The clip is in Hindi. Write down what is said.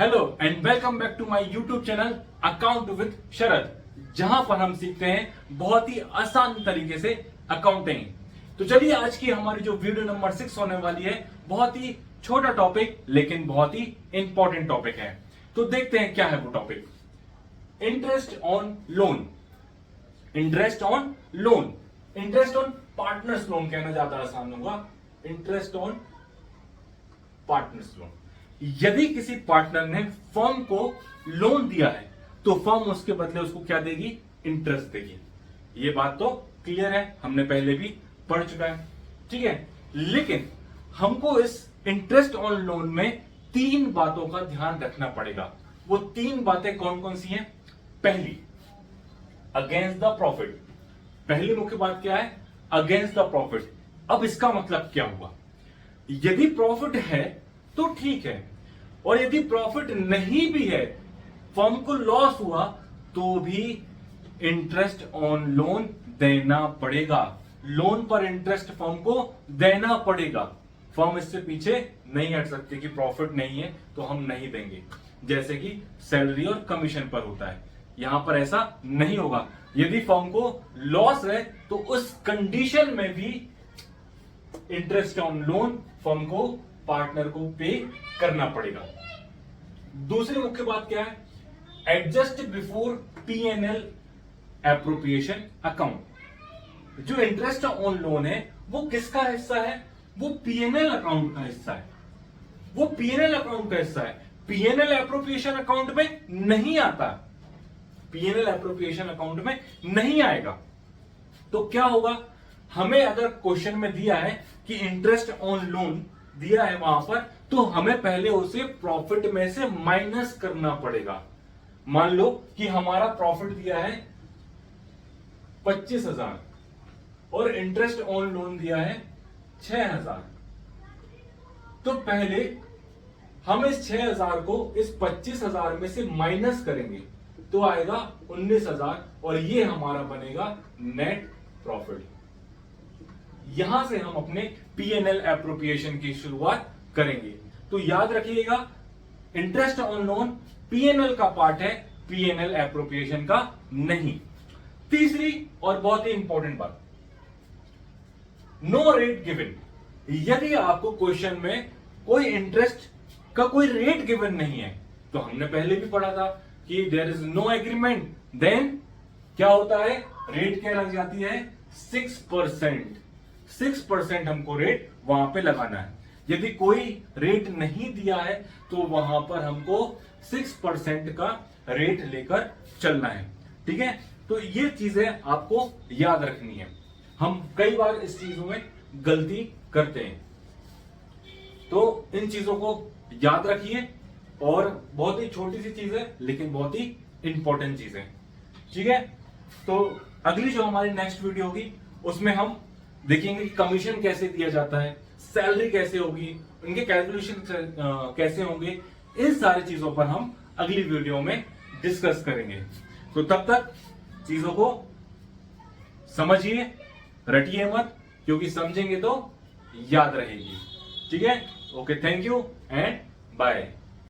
Hello and welcome back to my YouTube channel account with Sharad, जहां पर हम सीखते हैं बहुत ही आसान तरीके से अकाउंटिंग। तो चलिए आज की हमारी जो वीडियो नंबर 6 होने वाली है, बहुत ही छोटा टॉपिक लेकिन बहुत ही इंपॉर्टेंट टॉपिक है। तो देखते हैं क्या है वो topic. Interest on loan. Interest on loan, interest on partners loan कहना ज्यादा आसान होगा। Interest on partners loan. यदि किसी पार्टनर ने फर्म को लोन दिया है तो फर्म उसके बदले उसको क्या देगी? इंटरेस्ट देगी। ये बात तो क्लियर है, हमने पहले भी पढ़ चुका है, ठीक है। लेकिन हमको इस इंटरेस्ट ऑन लोन में 3 बातों का ध्यान रखना पड़ेगा। वो 3 बातें कौन कौन सी हैं? पहली, अगेंस्ट द प्रॉफिट। पहली मुख्य बात क्या है? Against the profit. अब इसका मतलब क्या हुआ? यदि प्रॉफिट है तो ठीक है, और यदि प्रॉफिट नहीं भी है, फर्म को लॉस हुआ, तो भी इंटरेस्ट ऑन लोन देना पड़ेगा। लोन पर इंटरेस्ट फर्म को देना पड़ेगा। फर्म इससे पीछे नहीं हट सकती कि प्रॉफिट नहीं है तो हम नहीं देंगे, जैसे कि सैलरी और कमीशन पर होता है। यहां पर ऐसा नहीं होगा। यदि फर्म को लॉस है तो उस कंडीशन में भी इंटरेस्ट ऑन लोन फर्म को, पार्टनर को पे करना पड़ेगा। दूसरी मुख्य बात क्या है? Adjust before P&L appropriation account. जो इंटरेस्ट ऑन लोन है वो किसका हिस्सा है? वो P&L अकाउंट का हिस्सा है। वो P&L अकाउंट का हिस्सा है, P&L एप्रोप्रिएशन अकाउंट में नहीं आता। P&L एप्रोप्रिएशन अकाउंट में नहीं आएगा। तो क्या होगा? हमें अगर क्वेश्चन में दिया है कि इंटरेस्ट ऑन लोन दिया है वहां पर, तो हमें पहले उसे प्रॉफिट में से माइनस करना पड़ेगा। मान लो कि हमारा प्रॉफिट दिया है 25,000 और इंटरेस्ट ऑन लोन दिया है 6,000। तो पहले हम इस 6,000 को इस 25,000 में से माइनस करेंगे तो आएगा 19,000, और ये हमारा बनेगा नेट प्रॉफिट। यहां से हम अपने P&L एप्रोप्रिएशन की शुरुआत करेंगे। तो याद रखिएगा, इंटरेस्ट ऑन लोन P&L का पार्ट है, P&L एप्रोप्रिएशन का नहीं। तीसरी और बहुत ही इंपॉर्टेंट बात, नो रेट गिवन। यदि आपको क्वेश्चन में कोई इंटरेस्ट का कोई रेट गिवन नहीं है, तो हमने पहले भी पढ़ा था कि there is no agreement, then क्या होता है? रेट क्या लग जाती है? 6%। 6% हमको रेट वहां पे लगाना है। यदि कोई रेट नहीं दिया है तो वहां पर हमको 6% का रेट लेकर चलना है, ठीक है। तो ये चीजें आपको याद रखनी है। हम कई बार इस चीजों में गलती करते हैं, तो इन चीजों को याद रखिए। और बहुत ही छोटी सी चीज है लेकिन बहुत ही इंपॉर्टेंट चीज है, ठीक है। तो अगली जो हमारी नेक्स्ट वीडियो होगी उसमें हम देखेंगे कि कमीशन कैसे दिया जाता है, सैलरी कैसे होगी, इनके कैलकुलेशन कैसे होंगे। इन सारी चीजों पर हम अगली वीडियो में डिस्कस करेंगे। तो तब तक चीजों को समझिए, रटिए मत, क्योंकि समझेंगे तो याद रहेगी, ठीक है। Okay, thank you and bye.